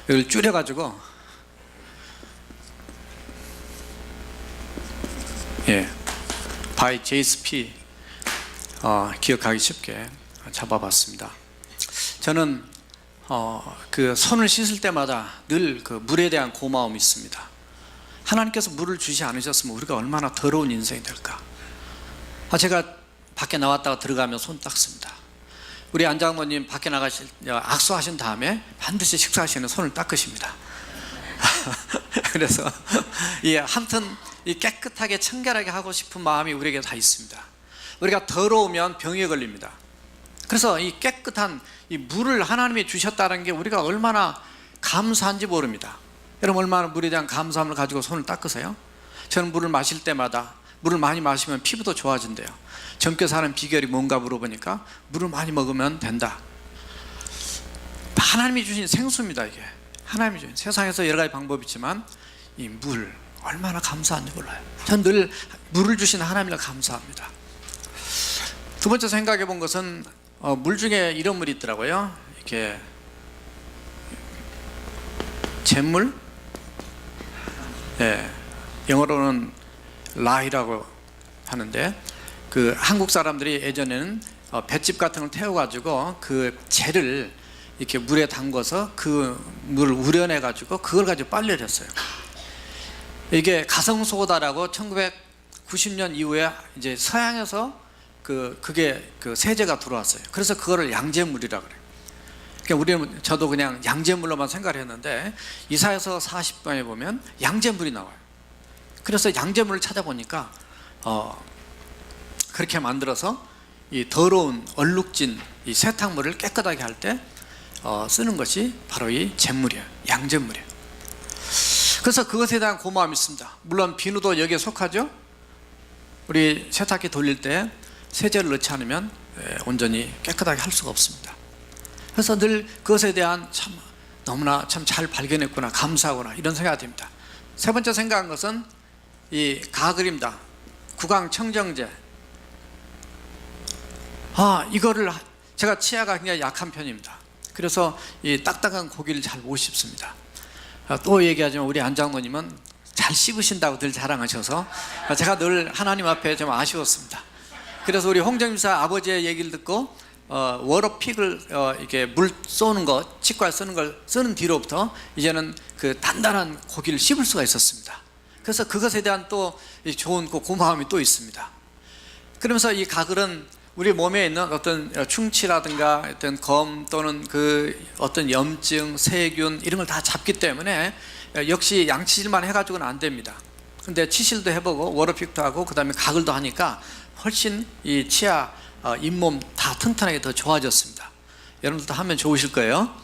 이걸 줄여가지고 by JSP 기억하기 쉽게 잡아봤습니다. 저는 그 손을 씻을 때마다 늘 그 물에 대한 고마움이 있습니다. 하나님께서 물을 주지 않으셨으면 우리가 얼마나 더러운 인생이 될까. 제가 밖에 나왔다가 들어가면 손 닦습니다. 우리 안장로님 밖에 나가실 악수하신 다음에 반드시 식사하시는 손을 닦으십니다. 그래서 아무튼 이 깨끗하게 청결하게 하고 싶은 마음이 우리에게 다 있습니다. 우리가 더러우면 병에 걸립니다. 그래서 이 깨끗한 이 물을 하나님이 주셨다는 게 우리가 얼마나 감사한지 모릅니다. 여러분 얼마나 물에 대한 감사함을 가지고 손을 닦으세요? 저는 물을 마실 때마다 물을 많이 마시면 피부도 좋아진대요. 젊게 사는 비결이 뭔가 물어보니까 물을 많이 먹으면 된다. 하나님이 주신 생수입니다. 이게 하나님이 주신, 세상에서 여러 가지 방법이 있지만 이 물 얼마나 감사한지 몰라요. 전 늘 물을 주신 하나님을 감사합니다. 두 번째 생각해 본 것은 물 중에 이런 물이 있더라고요. 이렇게 잿물, 영어로는 라이라고 하는데, 그 한국 사람들이 예전에는 볏짚 같은 걸 태워가지고 그 재를 이렇게 물에 담궈서 그 물을 우려내 가지고 그걸 가지고 빨래를 했어요. 이게 가성소다라고 1990년 이후에 이제 서양에서 그게 그 세제가 들어왔어요. 그래서 그거를 양잿물이라 그래요. 그러니까 저도 그냥 양잿물로만 생각을 했는데 이사에서 40번에 보면 양잿물이 나와요. 그래서 양잿물을 찾아보니까 그렇게 만들어서 이 더러운 얼룩진 이 세탁물을 깨끗하게 할 때 쓰는 것이 바로 이 잿물이에요. 양잿물이에요. 그래서 그것에 대한 고마움이 있습니다. 물론 비누도 여기에 속하죠. 우리 세탁기 돌릴 때 세제를 넣지 않으면 온전히 깨끗하게 할 수가 없습니다. 그래서 늘 그것에 대한 참 너무나 참 잘 발견했구나, 감사하구나, 이런 생각이 듭니다. 세 번째 생각한 것은 이 가글입니다. 구강청정제. 이거를 제가 치아가 굉장히 약한 편입니다. 그래서 이 딱딱한 고기를 잘 못 씹습니다. 또 얘기하지만 우리 안장로님은 잘 씹으신다고 늘 자랑하셔서 제가 늘 하나님 앞에 좀 아쉬웠습니다. 그래서 우리 홍정집사 아버지의 얘기를 듣고 워러픽을 이렇게 물 쏘는 거, 치과에 쓰는 걸 쓰는 뒤로부터 이제는 그 단단한 고기를 씹을 수가 있었습니다. 그래서 그것에 대한 또 좋은 고마움이 또 있습니다. 그러면서 이 가글은 우리 몸에 있는 어떤 충치라든가 어떤 검 또는 그 어떤 염증, 세균 이런 걸 다 잡기 때문에 역시 양치질만 해가지고는 안 됩니다. 근데 치실도 해보고 워러픽도 하고 그 다음에 가글도 하니까 훨씬 이 치아, 잇몸 다 튼튼하게 더 좋아졌습니다. 여러분들도 하면 좋으실 거예요.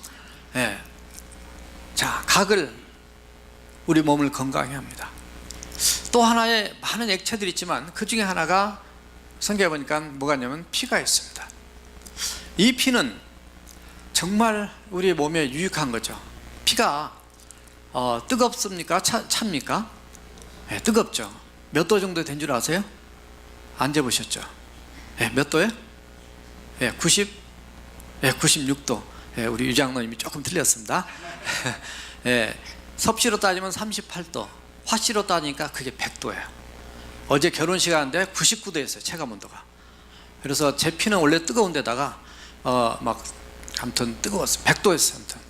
자, 가글 우리 몸을 건강하게 합니다. 또 하나의 많은 액체들이 있지만 그 중에 하나가 성경에 보니까 뭐가 있냐면 피가 있습니다. 이 피는 정말 우리 몸에 유익한 거죠. 피가 뜨겁습니까? 찹니까? 뜨겁죠. 몇 도 정도 된 줄 아세요? 안 재보셨죠? 몇 도에? 96도. 우리 유장로님이 조금 틀렸습니다. 섭씨로 따지면 38도, 화씨로 따지니까 그게 100도예요. 어제 결혼식 하는데 99도였어요, 체감 온도가. 그래서 제 피는 원래 뜨거운 데다가 막 아무튼 뜨거웠어요. 100도였어요. 아무튼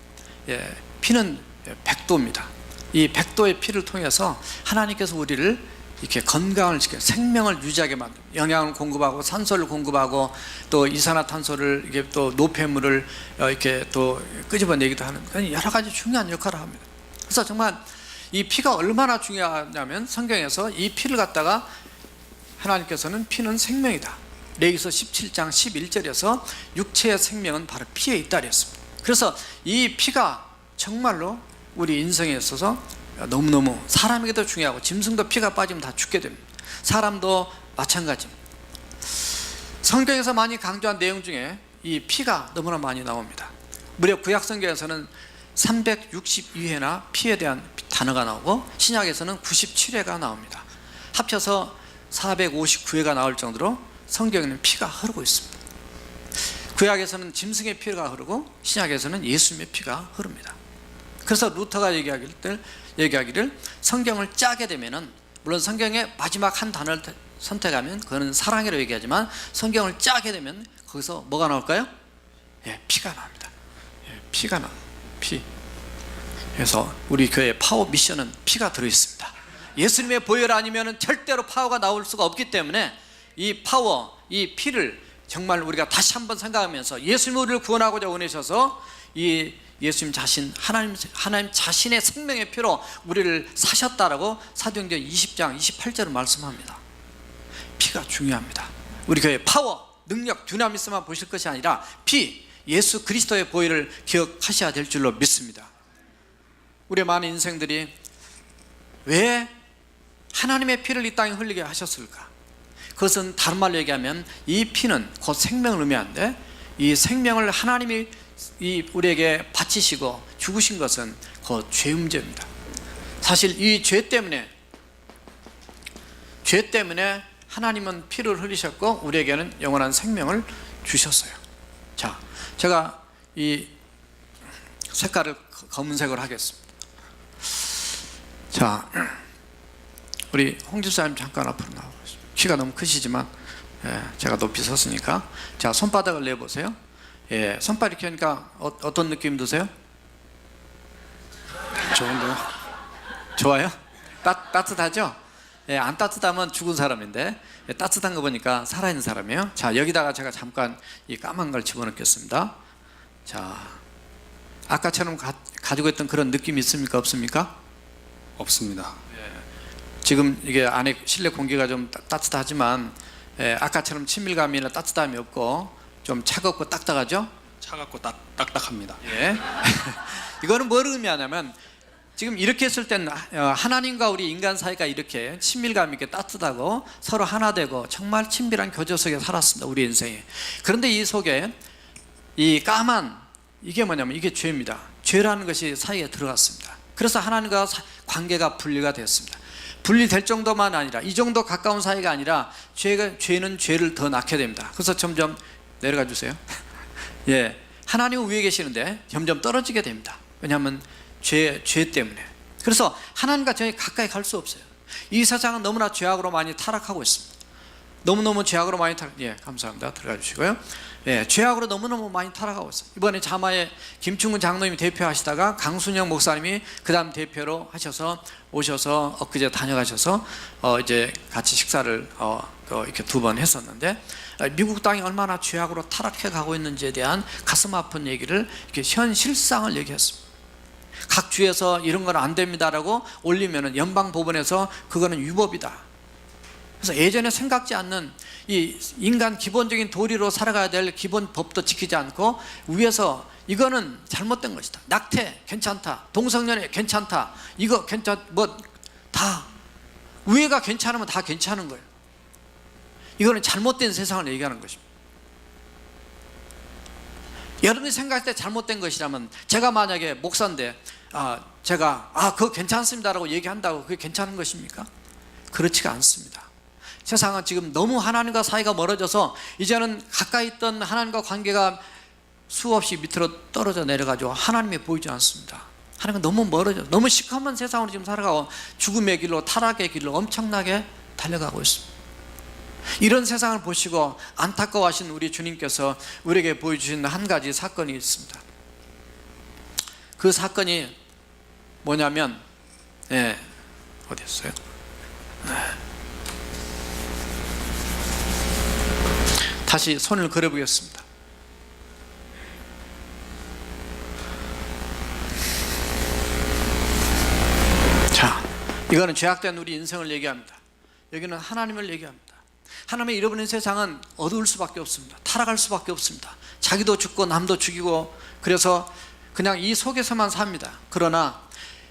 피는 100도입니다. 이 100도의 피를 통해서 하나님께서 우리를 이렇게 건강을 지켜 생명을 유지하게 만듭니다. 영양을 공급하고 산소를 공급하고 또 이산화탄소를 이게 또 노폐물을 이렇게 또 끄집어내기도 하는 여러 가지 중요한 역할을 합니다. 그래서 정말 이 피가 얼마나 중요하냐면 성경에서 이 피를 갖다가 하나님께서는 피는 생명이다. 레위기서 17장 11절에서 육체의 생명은 바로 피에 있다 그랬습니다. 그래서 이 피가 정말로 우리 인생에 있어서 너무너무 사람에게도 중요하고 짐승도 피가 빠지면 다 죽게 됩니다. 사람도 마찬가지입니다. 성경에서 많이 강조한 내용 중에 이 피가 너무나 많이 나옵니다. 무려 구약 성경에서는 362회나 피에 대한 단어가 나오고 신약에서는 97회가 나옵니다. 합쳐서 459회가 나올 정도로 성경에는 피가 흐르고 있습니다. 구약에서는 짐승의 피가 흐르고 신약에서는 예수님의 피가 흐릅니다. 그래서 루터가 얘기하기를 성경을 짜게 되면은, 물론 성경의 마지막 한 단어를 선택하면 그거는 사랑이라고 얘기하지만, 성경을 짜게 되면 거기서 뭐가 나올까요? 피가 나옵니다. 피가 나. 피. 그래서 우리 교회의 파워 미션은 피가 들어있습니다. 예수님의 보혈 아니면 절대로 파워가 나올 수가 없기 때문에, 이 파워, 이 피를 정말 우리가 다시 한번 생각하면서, 예수님이 우리를 구원하고자 원하셔서 이 예수님 자신, 하나님 자신의 생명의 피로 우리를 사셨다라고 사도행전 20장 28절을 말씀합니다. 피가 중요합니다. 우리 교회 파워, 능력, 두나미스만 보실 것이 아니라 피, 예수 그리스도의 보혈을 기억하셔야 될 줄로 믿습니다. 우리의 많은 인생들이 왜 하나님의 피를 이 땅에 흘리게 하셨을까? 그것은 다른 말로 얘기하면 이 피는 곧 생명을 의미하는데, 이 생명을 하나님이 우리에게 바치시고 죽으신 것은 곧 죄음죄입니다. 사실 이 죄 때문에 하나님은 피를 흘리셨고 우리에게는 영원한 생명을 주셨어요. 자, 제가 이 색깔을 검은색으로 하겠습니다. 자, 우리 홍 집사님 잠깐 앞으로 나와보시죠. 키가 너무 크시지만 제가 높이 섰으니까. 자, 손바닥을 내보세요. 손바닥 이렇게 하니까 어떤 느낌 드세요? 좋은데요? 좋아요? 따뜻하죠? 안 따뜻하면 죽은 사람인데, 따뜻한 거 보니까 살아있는 사람이에요. 자, 여기다가 제가 잠깐 이 까만 걸 집어넣겠습니다. 자, 아까처럼 가지고 있던 그런 느낌이 있습니까? 없습니까? 없습니다. 지금 이게 안에 실내 공기가 좀 따뜻하지만, 아까처럼 친밀감이나 따뜻함이 없고 좀 차갑고 딱딱하죠? 차갑고 딱딱합니다. 이거는 뭘 의미하냐면, 지금 이렇게 했을 때는 하나님과 우리 인간 사이가 이렇게 친밀감 있게 따뜻하고 서로 하나 되고 정말 친밀한 교제 속에 살았습니다, 우리 인생에. 그런데 이 속에 이 까만, 이게 뭐냐면 이게 죄입니다. 죄라는 것이 사이에 들어갔습니다. 그래서 하나님과 관계가 분리가 됐습니다. 분리될 정도만 아니라, 이 정도 가까운 사이가 아니라 죄는 죄를 더 낳게 됩니다. 그래서 점점 내려가 주세요. 하나님은 위에 계시는데 점점 떨어지게 됩니다. 왜냐하면 죄 때문에. 그래서 하나님과 저희 가까이 갈 수 없어요. 이 세상은 너무나 죄악으로 많이 타락하고 있습니다. 너무너무 죄악으로 많이 감사합니다. 들어가 주시고요. 죄악으로 너무너무 많이 타락하고 있어요. 이번에 자마에 김충근 장로님이 대표하시다가 강순영 목사님이 그 다음 대표로 하셔서 오셔서 엊그제 다녀가셔서 이제 같이 식사를 이렇게 2번 했었는데, 미국 땅이 얼마나 죄악으로 타락해 가고 있는지에 대한 가슴 아픈 얘기를, 이렇게 현실상을 얘기했습니다. 각 주에서 이런 건 안 됩니다라고 올리면은 연방 법원에서 그거는 위법이다. 그래서 예전에 생각지 않는 이 인간 기본적인 도리로 살아가야 될 기본 법도 지키지 않고, 위에서 이거는 잘못된 것이다, 낙태 괜찮다, 동성연애 괜찮다, 이거 다 위에가 괜찮으면 다 괜찮은 거예요. 이거는 잘못된 세상을 얘기하는 것입니다. 여러분이 생각할 때 잘못된 것이라면, 제가 만약에 목사인데 제가 그거 괜찮습니다라고 얘기한다고 그게 괜찮은 것입니까? 그렇지가 않습니다. 세상은 지금 너무 하나님과 사이가 멀어져서 이제는 가까이 있던 하나님과 관계가 수없이 밑으로 떨어져 내려가지고 하나님이 보이지 않습니다. 하나님과 너무 멀어져, 너무 시커먼 세상으로 지금 살아가고 죽음의 길로, 타락의 길로 엄청나게 달려가고 있습니다. 이런 세상을 보시고 안타까워하신 우리 주님께서 우리에게 보여주신 한 가지 사건이 있습니다. 그 사건이 뭐냐면, 어디 있어요? 다시 손을 그려보겠습니다. 자, 이거는 죄악된 우리 인생을 얘기합니다. 여기는 하나님을 얘기합니다. 하나님의 잃어버린 세상은 어두울 수밖에 없습니다. 타락할 수밖에 없습니다. 자기도 죽고 남도 죽이고, 그래서 그냥 이 속에서만 삽니다. 그러나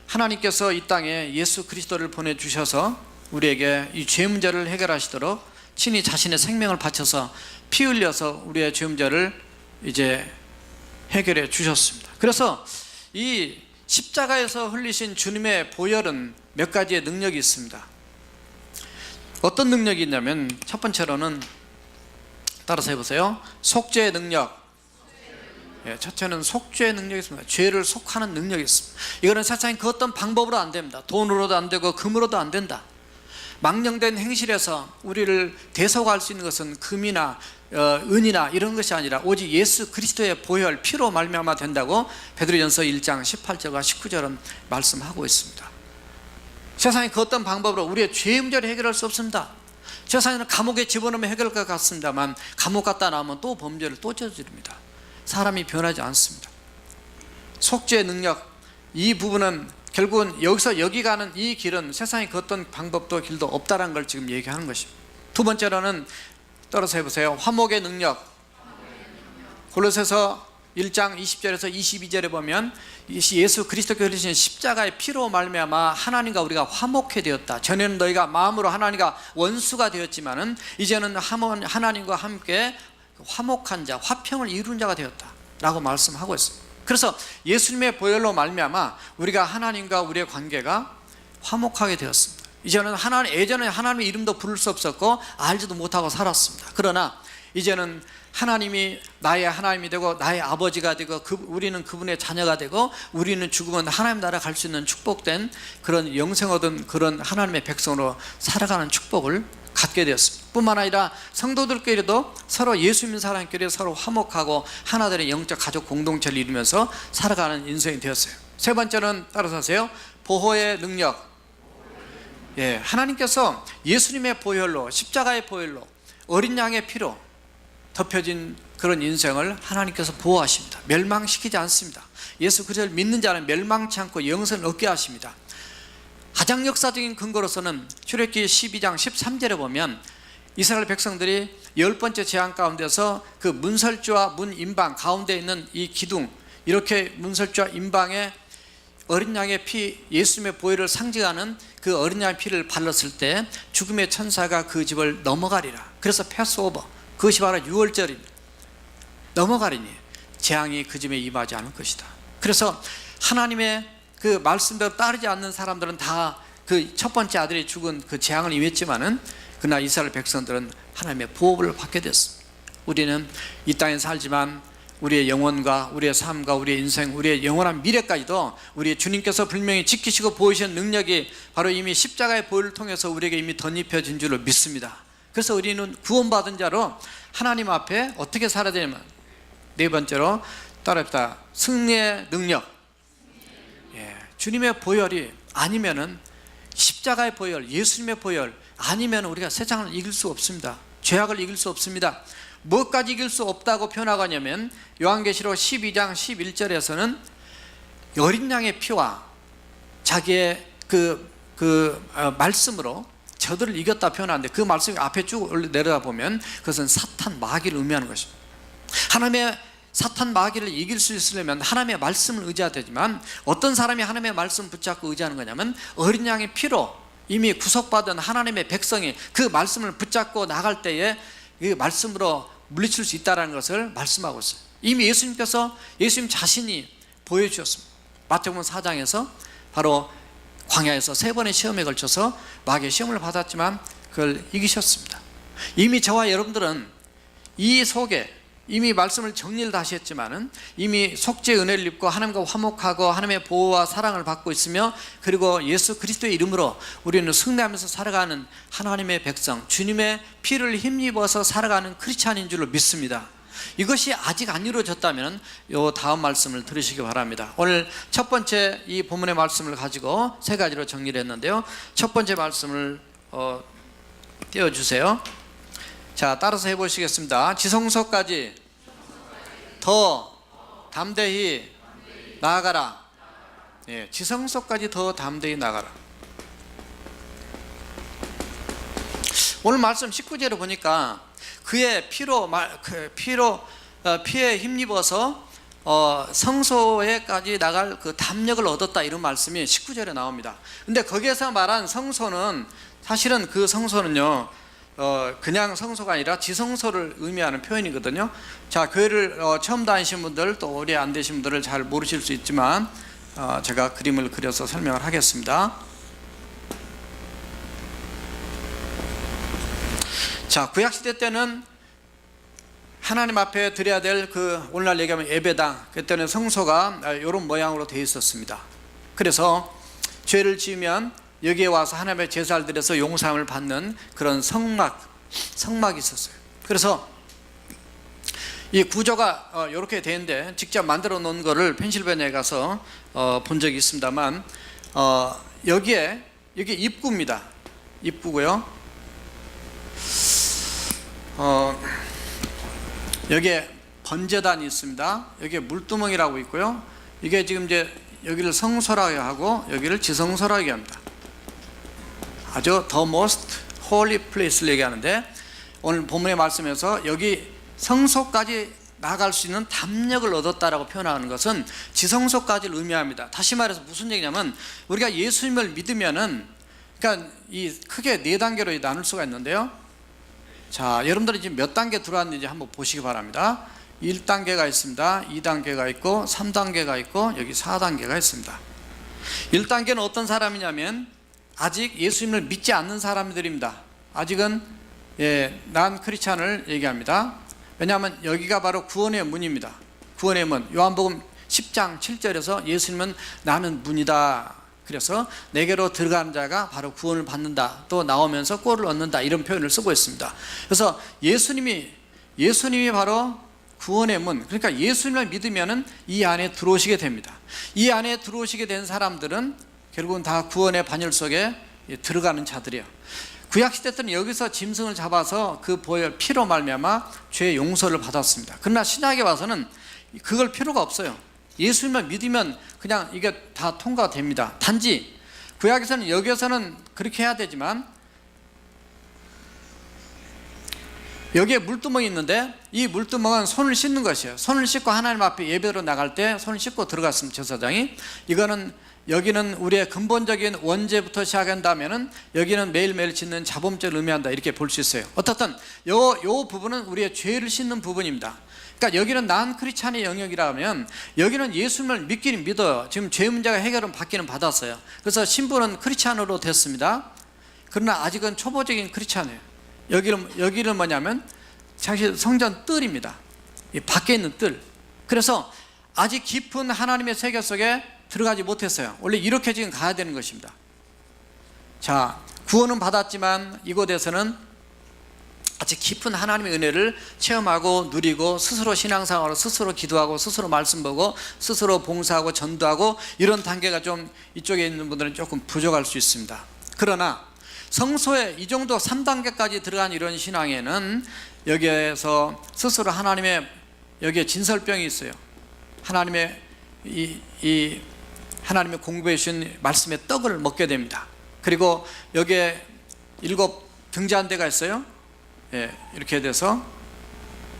하나님께서 이 땅에 예수 그리스도를 보내주셔서 우리에게 이 죄 문제를 해결하시도록 친히 자신의 생명을 바쳐서 피 흘려서 우리의 죄 문제를 이제 해결해 주셨습니다. 그래서 이 십자가에서 흘리신 주님의 보혈은 몇 가지의 능력이 있습니다. 어떤 능력이 있냐면, 첫 번째로는 따라서 해보세요. 속죄의 능력, 첫째는 속죄의 능력이 있습니다. 죄를 속하는 능력이 있습니다. 이거는 세상에 그 어떤 방법으로 안 됩니다. 돈으로도 안 되고 금으로도 안 된다. 망령된 행실에서 우리를 대속할 수 있는 것은 금이나 은이나 이런 것이 아니라 오직 예수 그리스도의 보혈 피로 말미암아 된다고 베드로전서 1장 18절과 19절은 말씀하고 있습니다. 세상에 그 어떤 방법으로 우리의 죄의 문제를 해결할 수 없습니다. 세상에는 감옥에 집어넣으면 해결할 것 같습니다만 감옥 갔다 나오면 또 범죄를 또 저지릅니다. 사람이 변하지 않습니다. 속죄의 능력, 이 부분은 결국은 여기서 여기 가는 이 길은 세상에 그 어떤 방법도 길도 없다는 걸 지금 얘기하는 것입니다. 두 번째로는 따라서 해보세요. 화목의 능력. 골로새서 1장 20절에서 22절에 보면 예수 그리스도께서 흘리신 십자가의 피로 말미암아 하나님과 우리가 화목해 되었다. 전에는 너희가 마음으로 하나님과 원수가 되었지만은 이제는 하나님과 함께 화목한 자, 화평을 이룬 자가 되었다 라고 말씀하고 있습니다. 그래서 예수님의 보혈로 말미암아 우리가 하나님과 우리의 관계가 화목하게 되었습니다. 이제는 예전에 하나님의 이름도 부를 수 없었고 알지도 못하고 살았습니다. 그러나 이제는 하나님이 나의 하나님이 되고 나의 아버지가 되고 우리는 그분의 자녀가 되고 우리는 죽으면 하나님 나라 갈 수 있는 축복된 그런 영생 얻은 그런 하나님의 백성으로 살아가는 축복을 갖게 되었습니다. 뿐만 아니라 성도들끼리도 서로 예수 믿는 사람끼리 서로 화목하고 하나들의 영적 가족 공동체를 이루면서 살아가는 인생이 되었어요. 세 번째는 따라서 하세요. 보호의 능력. 하나님께서 예수님의 보혈로, 십자가의 보혈로, 어린 양의 피로 덮여진 그런 인생을 하나님께서 보호하십니다. 멸망시키지 않습니다. 예수 그리스도를 믿는 자는 멸망치 않고 영생을 얻게 하십니다. 가장 역사적인 근거로서는 출애굽기 12장 13절에 보면 이스라엘 백성들이 10번째 재앙 가운데서 그 문설주와 문인방 가운데 있는 이 기둥, 이렇게 문설주와 인방에 어린 양의 피, 예수님의 보혈을 상징하는 그 어린 양의 피를 발랐을 때 죽음의 천사가 그 집을 넘어가리라. 그래서 패스오버, 그것이 바로 유월절입니다. 넘어가리니 재앙이 그 집에 임하지 않을 것이다. 그래서 하나님의 그 말씀대로 따르지 않는 사람들은 다 그 첫 번째 아들이 죽은 그 재앙을 임했지만은 그러나 이스라엘 백성들은 하나님의 보호를 받게 됐습니다. 우리는 이 땅에 살지만 우리의 영혼과 우리의 삶과 우리의 인생, 우리의 영원한 미래까지도 우리 주님께서 분명히 지키시고 보이시는 능력이 바로 이미 십자가의 보혈을 통해서 우리에게 이미 덧입혀진 줄로 믿습니다. 그래서 우리는 구원받은 자로 하나님 앞에 어떻게 살아야 되냐면, 네 번째로 따라합시다. 승리의 능력. 주님의 보혈이 아니면은, 십자가의 보혈, 예수님의 보혈 아니면 우리가 세상을 이길 수 없습니다. 죄악을 이길 수 없습니다. 무엇까지 이길 수 없다고 표현하고 하냐면 요한계시록 12장 11절에서는 어린 양의 피와 자기의 말씀으로 저들을 이겼다 표현하는데, 그 말씀이 앞에 쭉 내려다 보면 그것은 사탄 마귀를 의미하는 것입니다. 하나님의 사탄 마귀를 이길 수 있으려면 하나님의 말씀을 의지해야 되지만, 어떤 사람이 하나님의 말씀을 붙잡고 의지하는 거냐면 어린 양의 피로 이미 구속받은 하나님의 백성이 그 말씀을 붙잡고 나갈 때에 그 말씀으로 물리칠 수 있다는 것을 말씀하고 있어요. 이미 예수님께서, 예수님 자신이 보여주셨습니다. 마태복음 4장에서 바로 광야에서 3번의 시험에 걸쳐서 마귀의 시험을 받았지만 그걸 이기셨습니다. 이미 저와 여러분들은 이 속에 이미 말씀을 정리를 다시 했지만은 이미 속죄의 은혜를 입고 하나님과 화목하고 하나님의 보호와 사랑을 받고 있으며, 그리고 예수 그리스도의 이름으로 우리는 승리하면서 살아가는 하나님의 백성, 주님의 피를 힘입어서 살아가는 크리스찬인 줄로 믿습니다. 이것이 아직 안 이루어졌다면 이 다음 말씀을 들으시기 바랍니다. 오늘 첫 번째 이 본문의 말씀을 가지고 세 가지로 정리를 했는데요. 첫 번째 말씀을 띄워주세요. 자, 따라서 해보시겠습니다. 지성소까지 더 담대히 나아가라. 지성소까지 더 담대히 나아가라. 오늘 말씀 19절에 보니까 그의 피에 힘입어서 성소에까지 나갈 그 담력을 얻었다, 이런 말씀이 19절에 나옵니다. 근데 거기에서 말한 성소는, 사실은 그 성소는요 그냥 성소가 아니라 지성소를 의미하는 표현이거든요. 자, 교회를 처음 다니신 분들, 또 오래 안 되신 분들을 잘 모르실 수 있지만 제가 그림을 그려서 설명을 하겠습니다. 자, 구약시대 때는 하나님 앞에 드려야 될 그 오늘날 얘기하면 예배당, 그때는 성소가 이런 모양으로 되어 있었습니다. 그래서 죄를 지으면 여기에 와서 하나님의 제사를 드려서 용서함을 받는 그런 성막이 있었어요. 그래서 이 구조가 이렇게 되는데, 직접 만들어 놓은 거를 펜실베니아에 가서 본 적이 있습니다만, 여기에 입구입니다. 입구고요. 여기에 번제단이 있습니다. 여기에 물두멍이라고 있고요. 이게 지금 이제 여기를 성소라고 하고 여기를 지성소라고 합니다. 아주 the most holy place를 얘기하는데, 오늘 본문의 말씀에서 여기 성소까지 나갈 수 있는 담력을 얻었다라고 표현하는 것은 지성소까지를 의미합니다. 다시 말해서 무슨 얘기냐면, 우리가 예수님을 믿으면은, 그러니까 이 크게 4단계로 나눌 수가 있는데요. 자, 여러분들이 지금 몇 단계 들어왔는지 한번 보시기 바랍니다. 1단계가 있습니다. 2단계가 있고 3단계가 있고 여기 4단계가 있습니다. 1단계는 어떤 사람이냐면 아직 예수님을 믿지 않는 사람들입니다. 아직은 난 크리스찬을 얘기합니다. 왜냐하면 여기가 바로 구원의 문입니다. 구원의 문, 요한복음 10장 7절에서 예수님은 나는 문이다. 그래서 내게로 들어가는 자가 바로 구원을 받는다. 또 나오면서 꼴을 얻는다. 이런 표현을 쓰고 있습니다. 그래서 예수님이 바로 구원의 문, 그러니까 예수님을 믿으면은 이 안에 들어오시게 됩니다. 이 안에 들어오시게 된 사람들은 결국은 다 구원의 반열 속에 들어가는 자들이에요. 구약시대 때는 여기서 짐승을 잡아서 그 보혈 피로 말미암아 죄의 용서를 받았습니다. 그러나 신약에 와서는 그걸 필요가 없어요. 예수님만 믿으면 그냥 이게 다 통과가 됩니다. 단지 구약에서는, 여기에서는 그렇게 해야 되지만, 여기에 물두멍이 있는데 이 물두멍은 손을 씻는 것이에요. 손을 씻고 하나님 앞에 예배로 나갈 때 손을 씻고 들어갔습니다. 제사장이. 여기는 우리의 근본적인 원죄부터 시작한다면은 여기는 매일매일 짓는 자범죄를 의미한다, 이렇게 볼 수 있어요. 어떻든 요 부분은 우리의 죄를 씻는 부분입니다. 그러니까 여기는 난 크리스찬의 영역이라면 여기는 예수님을 믿기는 믿어요. 지금 죄 문제가 해결은 받기는 받았어요. 그래서 신부는 크리스찬으로 됐습니다. 그러나 아직은 초보적인 크리스찬이에요. 여기는 뭐냐면 사실 성전 뜰입니다. 이 밖에 있는 뜰. 그래서 아직 깊은 하나님의 세계 속에 들어가지 못했어요. 원래 이렇게 지금 가야 되는 것입니다. 자, 구원은 받았지만 이곳에서는 아주 깊은 하나님의 은혜를 체험하고 누리고 스스로 신앙생활로 스스로 기도하고 스스로 말씀 보고 스스로 봉사하고 전도하고 이런 단계가 좀 이쪽에 있는 분들은 조금 부족할 수 있습니다. 그러나 성소에 이 정도 3단계까지 들어간 이런 신앙에는 여기에서 스스로 하나님의, 여기에 진설병이 있어요. 하나님의 하나님의 공부해 주신 말씀의 떡을 먹게 됩니다. 그리고 여기에 7 등잔대가 있어요. 이렇게 돼서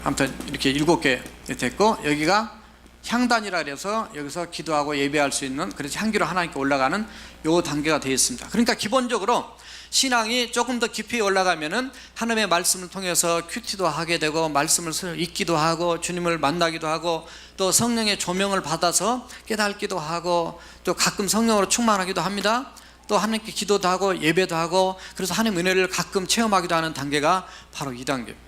아무튼 이렇게 7개 됐고, 여기가 향단이라 그래서 여기서 기도하고 예배할 수 있는, 그래서 향기로 하나님께 올라가는 요 단계가 되어 있습니다. 그러니까 기본적으로 신앙이 조금 더 깊이 올라가면은 하나님의 말씀을 통해서 큐티도 하게 되고 말씀을 읽기도 하고 주님을 만나기도 하고 또 성령의 조명을 받아서 깨닫기도 하고 또 가끔 성령으로 충만하기도 합니다. 또 하나님께 기도도 하고 예배도 하고, 그래서 하나님의 은혜를 가끔 체험하기도 하는 단계가 바로 이 단계입니다.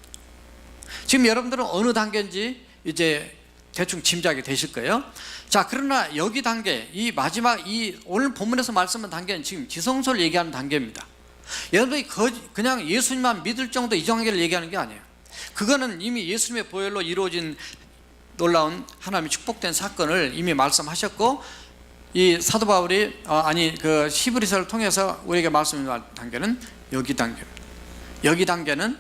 지금 여러분들은 어느 단계인지 이제 대충 짐작이 되실 거예요. 자, 그러나 여기 단계, 이 마지막 이 오늘 본문에서 말씀한 단계는 지금 지성소를 얘기하는 단계입니다. 여러분이 그냥 예수님만 믿을 정도 이 단계를 얘기하는 게 아니에요. 그거는 이미 예수님의 보혈로 이루어진 놀라운 하나님의 축복된 사건을 이미 말씀하셨고, 이 사도 바울이 그 히브리서를 통해서 우리에게 말씀한 단계는 여기 단계입니다. 여기 단계는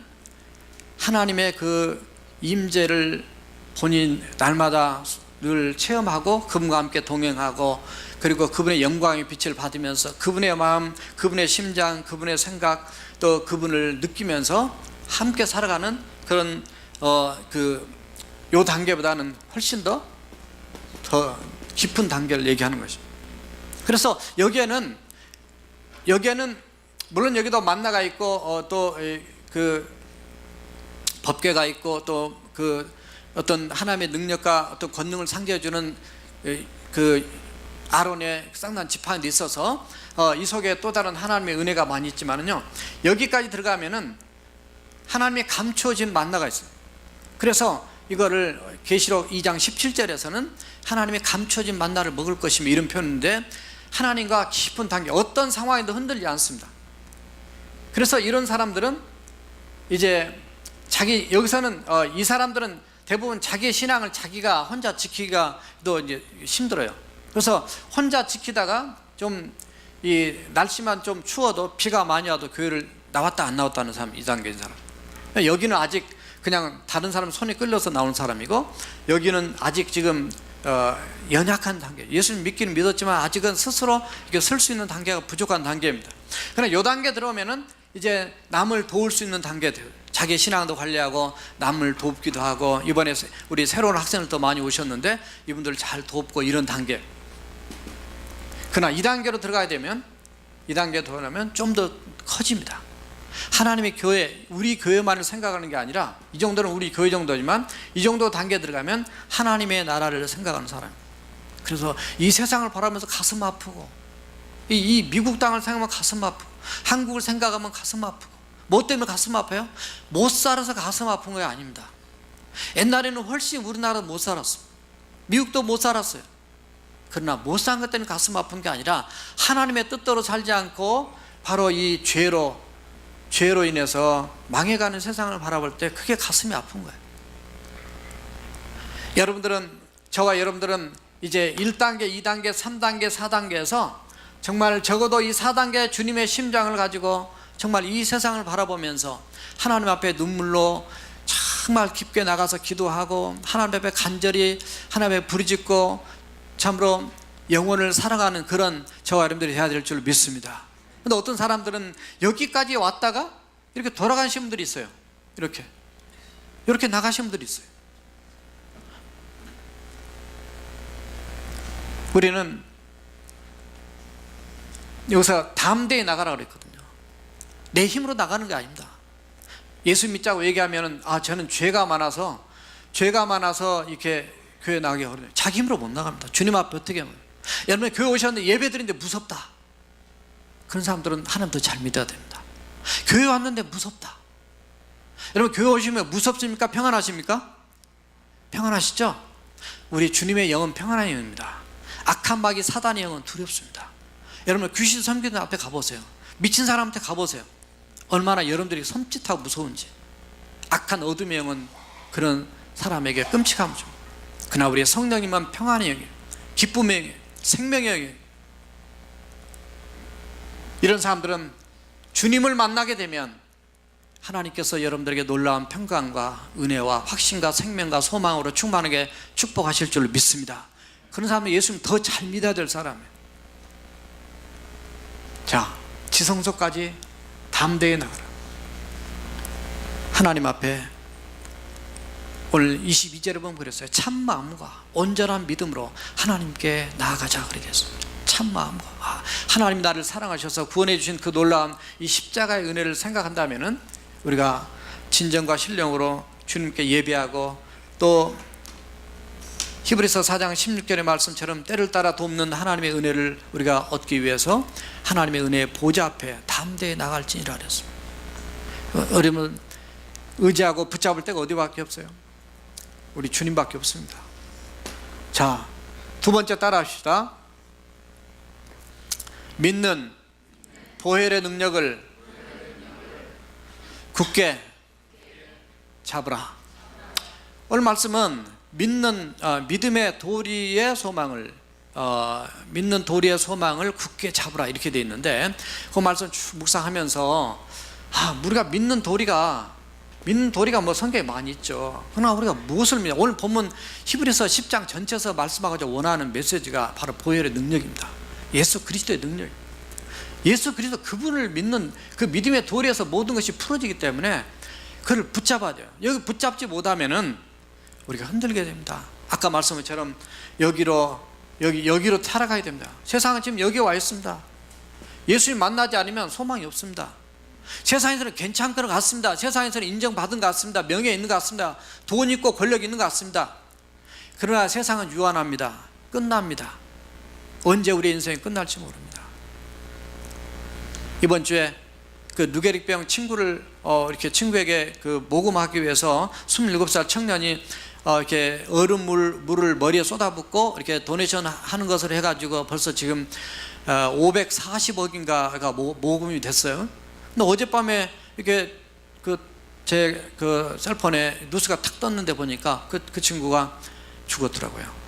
하나님의 그 임재를 본인 날마다 늘 체험하고 그분과 함께 동행하고, 그리고 그분의 영광의 빛을 받으면서 그분의 마음, 그분의 심장, 그분의 생각, 또 그분을 느끼면서 함께 살아가는 그런 요 단계보다는 훨씬 더 깊은 단계를 얘기하는 것입니다. 그래서 여기에는 물론 여기도 만나가 있고 또 그 법궤가 있고 또 그 어떤 하나님의 능력과 어떤 권능을 상징해주는 그 아론의 쌍난 지팡이도 있어서 이 속에 또 다른 하나님의 은혜가 많이 있지만은요, 여기까지 들어가면은 하나님의 감추어진 만나가 있어요. 그래서 이거를 계시록 2장 17절에서는 하나님의 감춰진 만나를 먹을 것이며 이런 표현인데, 하나님과 깊은 관계, 어떤 상황에도 흔들리지 않습니다. 그래서 이런 사람들은 이제 여기서는 이 사람들은 대부분 자기의 신앙을 자기가 혼자 지키기가 또 이제 힘들어요. 그래서 혼자 지키다가 좀 이 날씨만 좀 추워도 비가 많이 와도 교회를 나왔다 안 나왔다 하는 사람, 이 단계인 사람. 여기는 아직 그냥 다른 사람 손에 끌려서 나오는 사람이고, 여기는 아직 지금 연약한 단계, 예수님 믿기는 믿었지만 아직은 스스로 이렇게 설 수 있는 단계가 부족한 단계입니다. 그러나 이 단계 들어오면은 이제 남을 도울 수 있는 단계들, 자기 신앙도 관리하고 남을 돕기도 하고, 이번에 우리 새로운 학생들 도 많이 오셨는데 이분들 잘 돕고 이런 단계. 그러나 2단계로 들어가야 되면, 2단계 들어가면 좀 더 커집니다. 하나님의 교회, 우리 교회만을 생각하는 게 아니라, 이 정도는 우리 교회 정도지만 이 정도 단계에 들어가면 하나님의 나라를 생각하는 사람. 그래서 이 세상을 바라보면서 가슴 아프고, 이 미국 땅을 생각하면 가슴 아프고, 한국을 생각하면 가슴 아프고. 뭐 때문에 가슴 아파요? 못 살아서 가슴 아픈 거 아닙니다. 옛날에는 훨씬 우리나라도 못 살았어요. 미국도 못 살았어요. 그러나 못 산 것 때문에 가슴 아픈 게 아니라 하나님의 뜻대로 살지 않고 바로 이 죄로 인해서 망해가는 세상을 바라볼 때 그게 가슴이 아픈 거예요. 저와 여러분들은 이제 1단계, 2단계, 3단계, 4단계에서 정말 적어도 이 4단계 주님의 심장을 가지고 정말 이 세상을 바라보면서 하나님 앞에 눈물로 정말 깊게 나가서 기도하고, 하나님 앞에 간절히 하나님 앞에 부르짖고 참으로 영혼을 사랑하는 그런 저와 여러분들이 해야 될 줄 믿습니다. 근데 어떤 사람들은 여기까지 왔다가 이렇게 돌아가신 분들이 있어요. 이렇게 나가신 분들이 있어요. 우리는 여기서 담대히 나가라 그랬거든요. 내 힘으로 나가는 게 아닙니다. 예수 믿자고 얘기하면 저는 죄가 많아서 이렇게 교회 나가기 어려워요. 자기 힘으로 못 나갑니다. 주님 앞에 어떻게 하면. 여러분 교회 오셨는데 예배 드리는데 무섭다, 그런 사람들은 하나님 더 잘 믿어야 됩니다. 교회 왔는데 무섭다. 여러분 교회 오시면 무섭습니까? 평안하십니까? 평안하시죠? 우리 주님의 영은 평안한 영입니다. 악한 마귀 사단의 영은 두렵습니다. 여러분 귀신 섬기는 앞에 가보세요. 미친 사람한테 가보세요. 얼마나 여러분들이 섬찟하고 무서운지. 악한 어둠의 영은 그런 사람에게 끔찍함을 줍니다. 그러나 우리의 성령님은 평안의 영이에요. 기쁨의 영이에요. 생명의 영이에요. 이런 사람들은 주님을 만나게 되면 하나님께서 여러분들에게 놀라운 평강과 은혜와 확신과 생명과 소망으로 충만하게 축복하실 줄 믿습니다. 그런 사람은 예수님 더 잘 믿어야 될 사람이에요. 자, 지성소까지 담대히 나가라. 하나님 앞에 오늘 22절에 보면 그랬어요. 참 마음과 온전한 믿음으로 하나님께 나아가자 그러겠습니다. 참 마음과 하나님 나를 사랑하셔서 구원해 주신 그 놀라운 이 십자가의 은혜를 생각한다면은 우리가 진정과 신령으로 주님께 예배하고, 또 히브리서 4장 16절의 말씀처럼 때를 따라 돕는 하나님의 은혜를 우리가 얻기 위해서 하나님의 은혜의 보좌 앞에 담대히 나갈지니라 그랬습니다. 여러분 의지하고 붙잡을 데가 어디밖에 없어요? 우리 주님밖에 없습니다. 자, 두 번째 따라 합시다. 믿는 보혈의 능력을 굳게 잡으라. 오늘 말씀은 믿음의 도리의 소망을 믿는 도리의 소망을 굳게 잡으라 이렇게 되어 있는데, 그 말씀 쭉 묵상하면서 우리가 믿는 도리가 뭐 성경에 많이 있죠. 그러나 우리가 무엇을 믿냐? 오늘 본문 히브리서 10장 전체에서 말씀하고자 원하는 메시지가 바로 보혈의 능력입니다. 예수 그리스도의 능력. 예수 그리스도 그분을 믿는 그 믿음의 도리에서 모든 것이 풀어지기 때문에 그를 붙잡아야 돼요. 여기 붙잡지 못하면은 우리가 흔들게 됩니다. 아까 말씀한 것처럼 여기로 살아가야 됩니다. 세상은 지금 여기 와 있습니다. 예수님 만나지 않으면 소망이 없습니다. 세상에서는 괜찮은 것 같습니다. 세상에서는 인정받은 것 같습니다. 명예 있는 것 같습니다. 돈 있고 권력 있는 것 같습니다. 그러나 세상은 유한합니다. 끝납니다. 언제 우리 인생이 끝날지 모릅니다. 이번 주에 그 누게릭병 친구를 이렇게 친구에게 그 모금하기 위해서 27살 청년이 이렇게 물을 머리에 쏟아붓고 이렇게 도네이션 하는 것을 해가지고 벌써 지금 540억인가가 모금이 됐어요. 근데 어젯밤에 이렇게 제 셀폰에 뉴스가 탁 떴는데 보니까 그 친구가 죽었더라고요.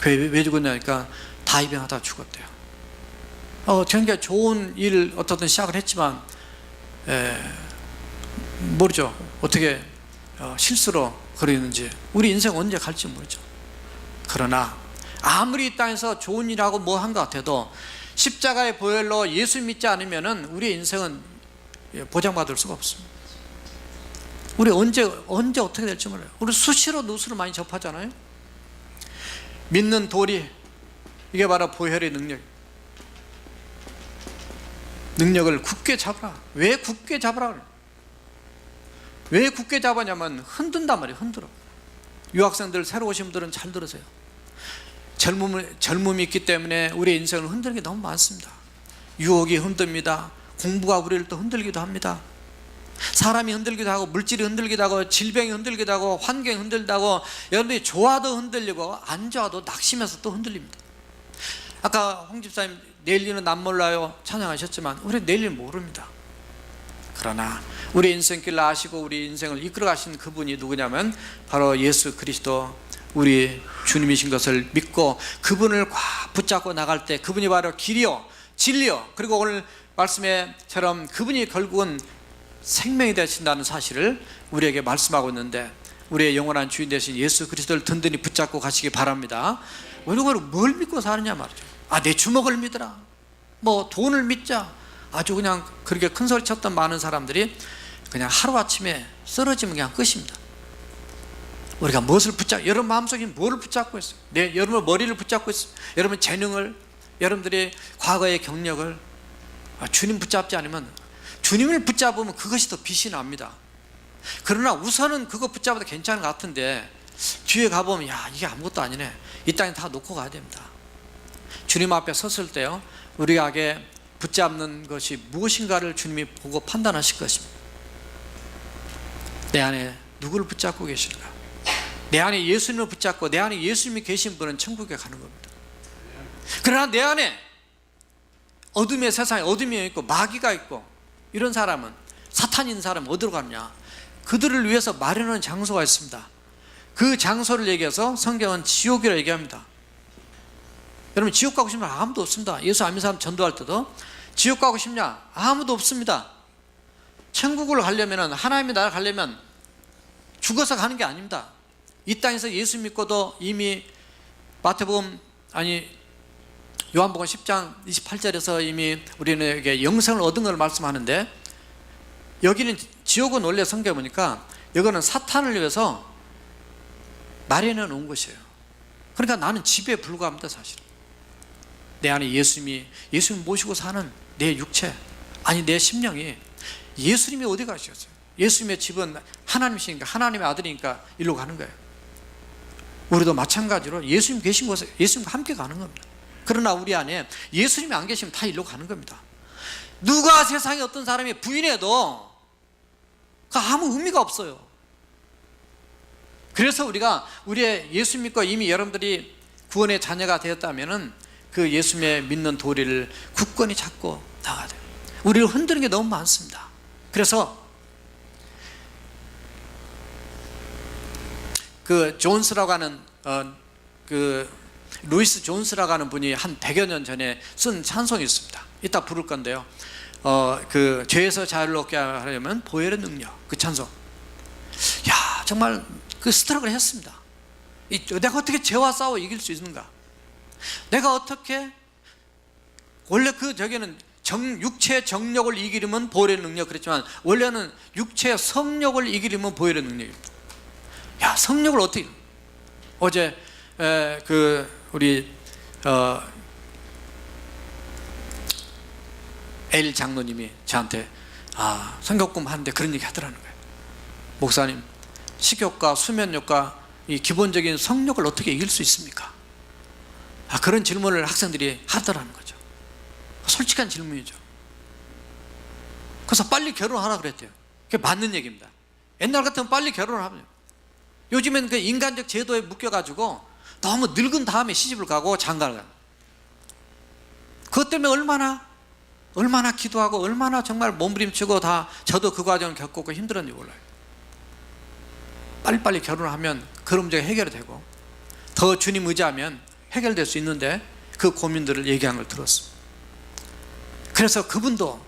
왜 죽었냐니까 다이빙 하다가 죽었대요. 굉장히 좋은 일 어떻든 시작을 했지만 모르죠. 어떻게 실수로 그러는지, 우리 인생 언제 갈지 모르죠. 그러나 아무리 이 땅에서 좋은 일하고 뭐 한 것 같아도 십자가의 보혈로 예수 믿지 않으면은 우리의 인생은 보장받을 수가 없습니다. 우리 언제 어떻게 될지 몰라요. 우리 수시로 뉴스를 많이 접하잖아요. 믿는 도리, 이게 바로 보혈의 능력을 굳게 잡으라. 왜 굳게 잡으라 그래요? 왜 굳게 잡았냐면 흔든단 말이에요. 흔들어. 유학생들 새로 오신 분들은 잘 들으세요. 젊음이 있기 때문에 우리의 인생을 흔드는 게 너무 많습니다. 유혹이 흔듭니다. 공부가 우리를 또 흔들기도 합니다. 사람이 흔들기도 하고, 물질이 흔들기도 하고, 질병이 흔들기도 하고, 환경이 흔들기도 하고, 여러분들이 좋아도 흔들리고 안 좋아도 낙심해서 또 흔들립니다. 아까 홍 집사님 내일 일은 난 몰라요 찬양하셨지만 우리 내일 일 모릅니다. 그러나 우리 인생길 아시고 우리 인생을 이끌어 가신 그분이 누구냐면 바로 예수 그리스도, 우리 주님이신 것을 믿고 그분을 꽉 붙잡고 나갈 때 그분이 바로 길이요 진리요, 그리고 오늘 말씀에처럼 그분이 결국은 생명이 되신다는 사실을 우리에게 말씀하고 있는데, 우리의 영원한 주인 되신 예수 그리스도를 든든히 붙잡고 가시기 바랍니다. 우리가 뭘 믿고 사느냐 말이죠. 내 주먹을 믿으라, 뭐 돈을 믿자, 아주 그냥 그렇게 큰 소리 쳤던 많은 사람들이 그냥 하루아침에 쓰러지면 그냥 끝입니다. 우리가 무엇을 여러분 마음속에 뭐를 붙잡고 있어요? 여러분 머리를 붙잡고 있어요. 여러분 재능을, 여러분들의 과거의 경력을 주님 붙잡지 않으면, 주님을 붙잡으면 그것이 더 빛이 납니다. 그러나 우선은 그거 붙잡아도 괜찮은 것 같은데 뒤에 가보면 이게 아무것도 아니네, 이 땅에 다 놓고 가야 됩니다. 주님 앞에 섰을 때요, 우리에게 붙잡는 것이 무엇인가를 주님이 보고 판단하실 것입니다. 내 안에 누구를 붙잡고 계신가? 내 안에 예수님을 붙잡고 내 안에 예수님이 계신 분은 천국에 가는 겁니다. 그러나 내 안에 어둠의 세상에 어둠이 있고 마귀가 있고 이런 사람은, 사탄 있는 사람은 어디로 가느냐? 그들을 위해서 마련한 장소가 있습니다. 그 장소를 얘기해서 성경은 지옥이라고 얘기합니다. 여러분 지옥 가고 싶으면 아무도 없습니다. 예수 안 믿는 사람 전도할 때도 지옥 가고 싶냐? 아무도 없습니다. 천국을 가려면, 하나님의 나라 가려면 죽어서 가는 게 아닙니다. 이 땅에서 예수 믿고도 이미 요한복음 10장 28절에서 이미 우리에게 영생을 얻은 걸 말씀하는데, 여기는 지옥은 원래 성경에 보니까 이거는 사탄을 위해서 마련해 놓은 것이에요. 그러니까 나는 집에 불과합니다. 사실 내 안에 예수님 모시고 사는 내 육체, 내 심령이 예수님이 어디 가셨어요? 예수님의 집은 하나님이시니까, 하나님의 아들이니까 일로 가는 거예요. 우리도 마찬가지로 예수님 계신 곳에 예수님과 함께 가는 겁니다. 그러나 우리 안에 예수님이 안 계시면 다 일로 가는 겁니다. 누가 세상에 어떤 사람이 부인해도 그 아무 의미가 없어요. 그래서 우리가 우리의 예수 믿고 이미 여러분들이 구원의 자녀가 되었다면은 그 예수님의 믿는 도리를 굳건히 잡고 나가야 돼요. 우리를 흔드는 게 너무 많습니다. 그래서 그 존스라고 하는 루이스 존스라고 하는 분이 한 100여 년 전에 쓴 찬송이 있습니다. 이따 부를 건데요. 그 죄에서 자유를 얻게 하려면 보혈의 능력, 그 찬송. 정말 그 스트럭을 했습니다. 내가 어떻게 죄와 싸워 이길 수 있는가? 내가 어떻게, 원래 저기는 육체의 정욕을 이기려면 보혈의 능력 그랬지만 원래는 육체의 성욕을 이기려면 보혈의 능력입니다. 성욕을 어떻게, 어제 우리 엘 장로님이 저한테 성경 공부하는데 그런 얘기 하더라는 거예요. 목사님, 식욕과 수면욕과 이 기본적인 성욕을 어떻게 이길 수 있습니까? 그런 질문을 학생들이 하더라는 거죠. 솔직한 질문이죠. 그래서 빨리 결혼하라 그랬대요. 그게 맞는 얘기입니다. 옛날 같으면 빨리 결혼을 하면 요즘엔 그 인간적 제도에 묶여가지고 너무 늙은 다음에 시집을 가고 장가를 가요. 그것 때문에 얼마나 기도하고 얼마나 정말 몸부림치고 다 저도 그 과정을 겪고 힘들었는지 몰라요. 빨리빨리 결혼하면 그런 문제가 해결이 되고 더 주님 의지하면 해결될 수 있는데 그 고민들을 얘기한 걸 들었습니다. 그래서 그분도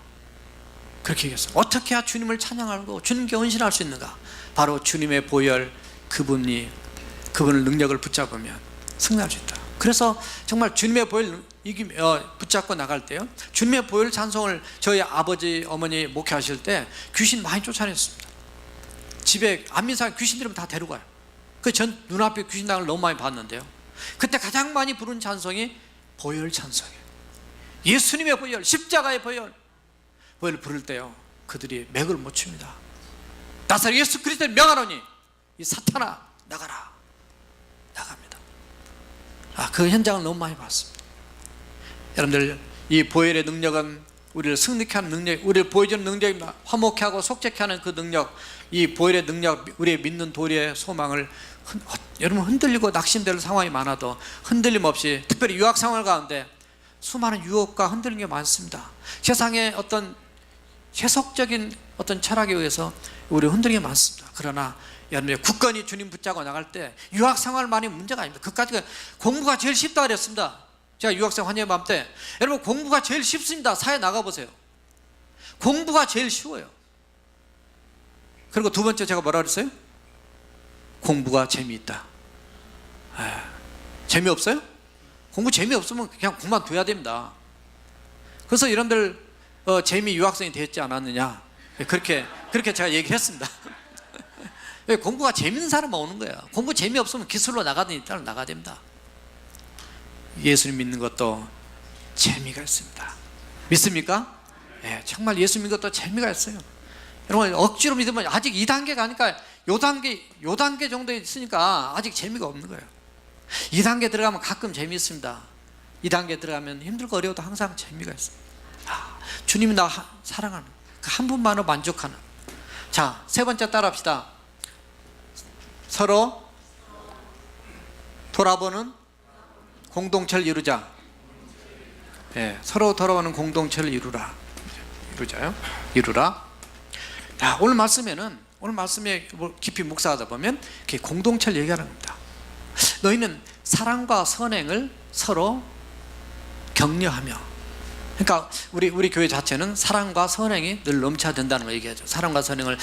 그렇게 얘기했어요. 어떻게 해야 주님을 찬양하고 주님께 헌신할 수 있는가? 바로 주님의 보혈, 그분을 능력을 붙잡으면 승리할 수 있다. 그래서 정말 주님의 보혈 붙잡고 나갈 때요, 주님의 보혈 찬송을 저희 아버지 어머니 목회하실 때 귀신 많이 쫓아냈습니다. 집에 안민상 귀신 들으면 다 데려가요. 그 전 눈앞에 귀신 나를 너무 많이 봤는데요, 그때 가장 많이 부른 찬송이 보혈 찬송이에요. 예수님의 보혈, 십자가의 보혈을 부를 때요, 그들이 맥을 못 칩니다. 나사렛 예수 그리스도를 명하노니 이 사탄아 나가라. 나갑니다. 그 현장을 너무 많이 봤습니다. 여러분들, 이 보혈의 능력은 우리를 승리케 하는 능력, 우리를 보여주는 능력입니다. 화목케 하고 속죄케 하는 그 능력, 이 보혈의 능력, 우리의 믿는 도리의 소망을 여러분 흔들리고 낙심될 상황이 많아도 흔들림 없이, 특별히 유학 생활 가운데 수많은 유혹과 흔들리는 게 많습니다. 세상의 어떤 세속적인 어떤 철학에 의해서 우리 흔들리는 게 많습니다. 그러나 여러분, 굳건히 주님 붙잡고 나갈 때 유학 생활만이 문제가 아닙니다. 그까지 공부가 제일 쉽다 그랬습니다. 제가 유학생 환영맘 때, 여러분 공부가 제일 쉽습니다. 사회 나가보세요. 공부가 제일 쉬워요. 그리고 두 번째 제가 뭐라 그랬어요? 공부가 재미있다. 재미없어요? 공부 재미없으면 그냥 그만둬야 됩니다. 그래서 여러분들 재미 유학생이 됐지 않았느냐, 그렇게 제가 얘기했습니다. 공부가 재밌는 사람만 오는 거예요. 공부 재미없으면 기술로 나가든지 따로 나가야 됩니다. 예수님 믿는 것도 재미가 있습니다. 믿습니까? 네, 정말 예수 믿는 것도 재미가 있어요. 여러분, 억지로 믿으면 아직 2단계 가니까 요 단계 정도 있으니까 아직 재미가 없는 거예요. 2단계 들어가면 가끔 재미있습니다. 2단계 들어가면 힘들고 어려워도 항상 재미가 있어요. 주님이 나 사랑하는 그 한 분만으로 만족하는. 자, 세 번째 따라합시다. 서로 돌아보는 공동체를 이루자. 서로 돌아보는 공동체를 이루라. 오늘 말씀에 깊이 묵상하다 보면 공동체를 얘기하는 겁니다. 너희는 사랑과 선행을 서로 격려하며, 그러니까 우리 교회 자체는 사랑과 선행이 늘 넘쳐야 된다는 걸 얘기하죠. 사랑과 선행을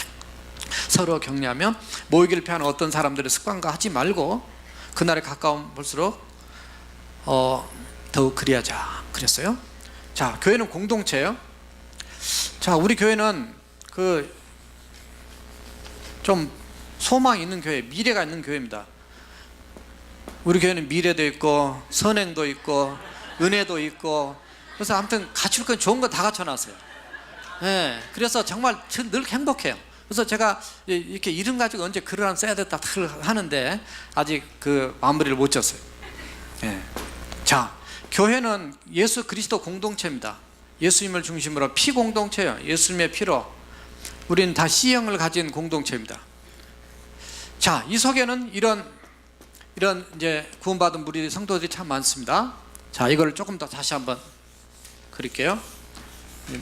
서로 격려하며 모이기를 피하는 어떤 사람들의 습관과 하지 말고 그날에 가까움 볼수록 더욱 그리하자 그랬어요. 자, 교회는 공동체예요. 자, 우리 교회는 좀 소망이 있는 교회, 미래가 있는 교회입니다. 우리 교회는 미래도 있고 선행도 있고 은혜도 있고, 그래서 아무튼 갖출 건 좋은 거 다 갖춰놨어요. 그래서 정말 늘 행복해요. 그래서 제가 이렇게 이름 가지고 언제 글을 하나 써야 됐다 하는데 아직 그 마무리를 못 졌어요. 자, 교회는 예수 그리스도 공동체입니다. 예수님을 중심으로 피 공동체예요. 예수님의 피로 우리는 다 C형을 가진 공동체입니다. 자, 이 속에는 이런 이제 구원받은 무리 성도들이 참 많습니다. 자, 이걸 조금 더 다시 한번 그릴게요.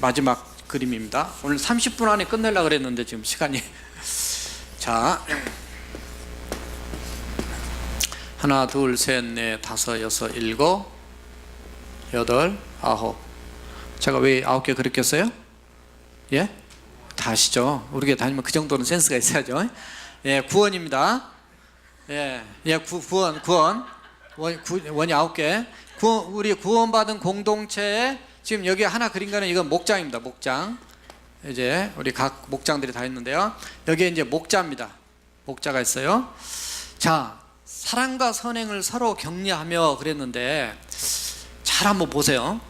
마지막 그림입니다. 오늘 30분 안에 끝내려고 그랬는데 지금 시간이 자, 하나, 둘, 셋, 넷, 다섯, 여섯, 일곱, 여덟, 아홉. 제가 왜 9개 그렸겠어요? 다 아시죠? 우리 교회 다니면 그 정도는 센스가 있어야죠. 구원입니다. 원이 9개. 우리 구원받은 공동체에 지금 여기 하나 그린 거는 이건 목장입니다. 목장. 이제 우리 각 목장들이 다 있는데요, 여기에 이제 목자입니다. 목자가 있어요. 자, 사랑과 선행을 서로 격려하며 그랬는데, 잘 한번 보세요.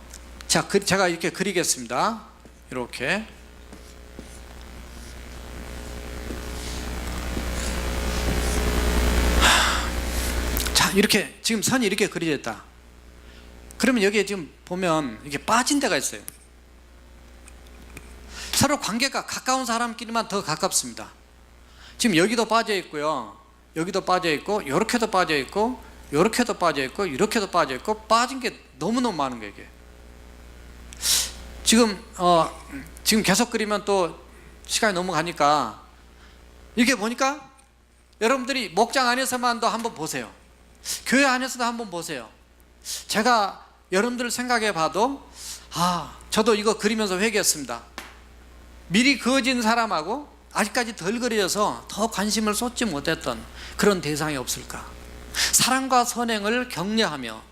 자, 제가 이렇게 그리겠습니다. 이렇게. 자, 이렇게 지금 선이 이렇게 그려졌다. 그러면 여기에 지금 보면 이게 빠진 데가 있어요. 서로 관계가 가까운 사람끼리만 더 가깝습니다. 지금 여기도 빠져 있고요, 여기도 빠져 있고 이렇게도 빠져 있고 이렇게도 빠져 있고 이렇게도 빠져 있고 빠진 게 너무너무 많은 거예요. 이게 지금 계속 그리면 또 시간이 넘어가니까 이렇게 보니까 여러분들이 목장 안에서만도 한번 보세요. 교회 안에서도 한번 보세요. 제가 여러분들을 생각해 봐도 저도 이거 그리면서 회개했습니다. 미리 그어진 사람하고 아직까지 덜 그려져서 더 관심을 쏟지 못했던 그런 대상이 없을까? 사랑과 선행을 격려하며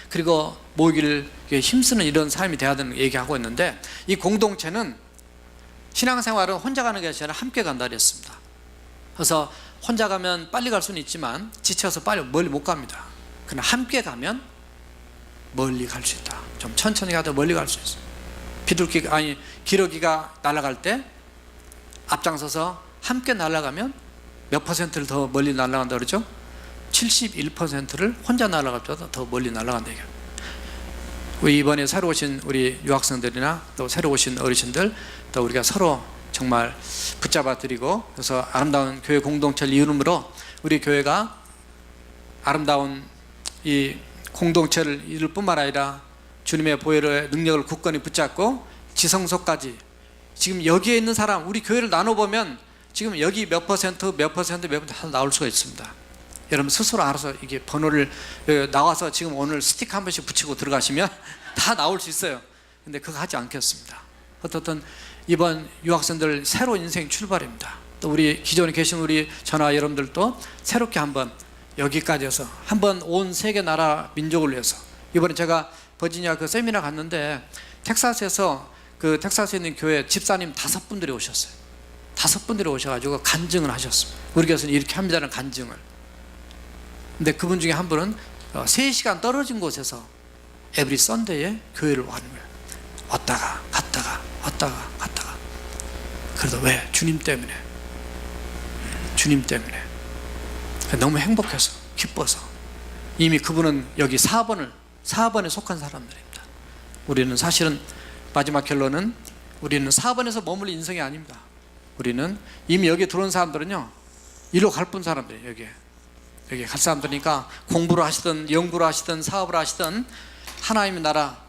그리고 모이기를 힘쓰는 이런 삶이 되어야 되는 얘기하고 있는데, 이 공동체는 신앙생활은 혼자 가는 것이 아니라 함께 간다 그랬습니다. 그래서 혼자 가면 빨리 갈 수는 있지만 지쳐서 빨리 멀리 못 갑니다. 그러나 함께 가면 멀리 갈 수 있다. 좀 천천히 가도 멀리 갈 수 있어요. 기러기가 날아갈 때 앞장서서 함께 날아가면 몇 퍼센트를 더 멀리 날아간다 그러죠? 71%를 혼자 날아갈 때보다 더 멀리 날아간다 얘기예요. 우리 이번에 새로 오신 우리 유학생들이나 또 새로 오신 어르신들, 또 우리가 서로 정말 붙잡아 드리고, 그래서 아름다운 교회 공동체를 이루므로 우리 교회가 아름다운 이 공동체를 이룰 뿐만 아니라 주님의 보혈의 능력을 굳건히 붙잡고 지성소까지, 지금 여기에 있는 사람, 우리 교회를 나눠보면 지금 여기 몇 퍼센트 다 나올 수가 있습니다. 여러분 스스로 알아서 이게 번호를 나와서 지금 오늘 스티커 한 번씩 붙이고 들어가시면 다 나올 수 있어요. 근데 그거 하지 않겠습니다. 어떻든 이번 유학생들 새로운 인생 출발입니다. 또 우리 기존에 계신 우리 전하 여러분들도 새롭게 한번 여기까지 해서 한번 온 세계 나라 민족을 위해서, 이번에 제가 버지니아 그 세미나 갔는데 텍사스에서 그 텍사스에 있는 교회 집사님 5분들이 오셨어요. 5분들이 오셔가지고 간증을 하셨습니다. 우리 교회에서는 이렇게 합니다는 간증을. 근데 그분 중에 한 분은 3시간 떨어진 곳에서 에브리 선데이에 교회를 와는 거예요. 왔다가 갔다가 왔다가 갔다가. 그래도 왜? 주님 때문에. 주님 때문에. 너무 행복해서, 기뻐서. 이미 그분은 여기 4번에 속한 사람들입니다. 우리는 사실은 마지막 결론은 우리는 4번에서 머물 인생이 아닙니다. 우리는 이미 여기 들어온 사람들은요, 일로 갈 뿐 사람들이에요. 여기 갈 사람들이니까 공부를 하시든 연구를 하시든 사업을 하시든 하나님의 나라,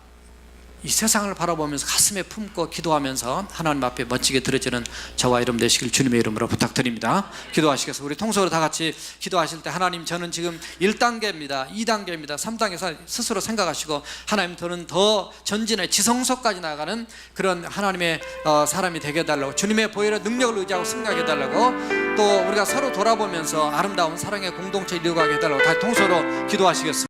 이 세상을 바라보면서 가슴에 품고 기도하면서 하나님 앞에 멋지게 드려지는 저와 여러분 되시길 주님의 이름으로 부탁드립니다. 기도하시겠습니다. 우리 통성으로 다 같이 기도하실 때, 하나님 저는 지금 1단계입니다 2단계입니다 3단계에서 스스로 생각하시고, 하나님 저는 더 전진해 지성소까지 나가는 그런 하나님의 사람이 되게 해달라고, 주님의 보혈의 능력을 의지하고 승리하게 해달라고, 또 우리가 서로 돌아보면서 아름다운 사랑의 공동체 이루어가게 해달라고 다시 통성으로 기도하시겠습니다.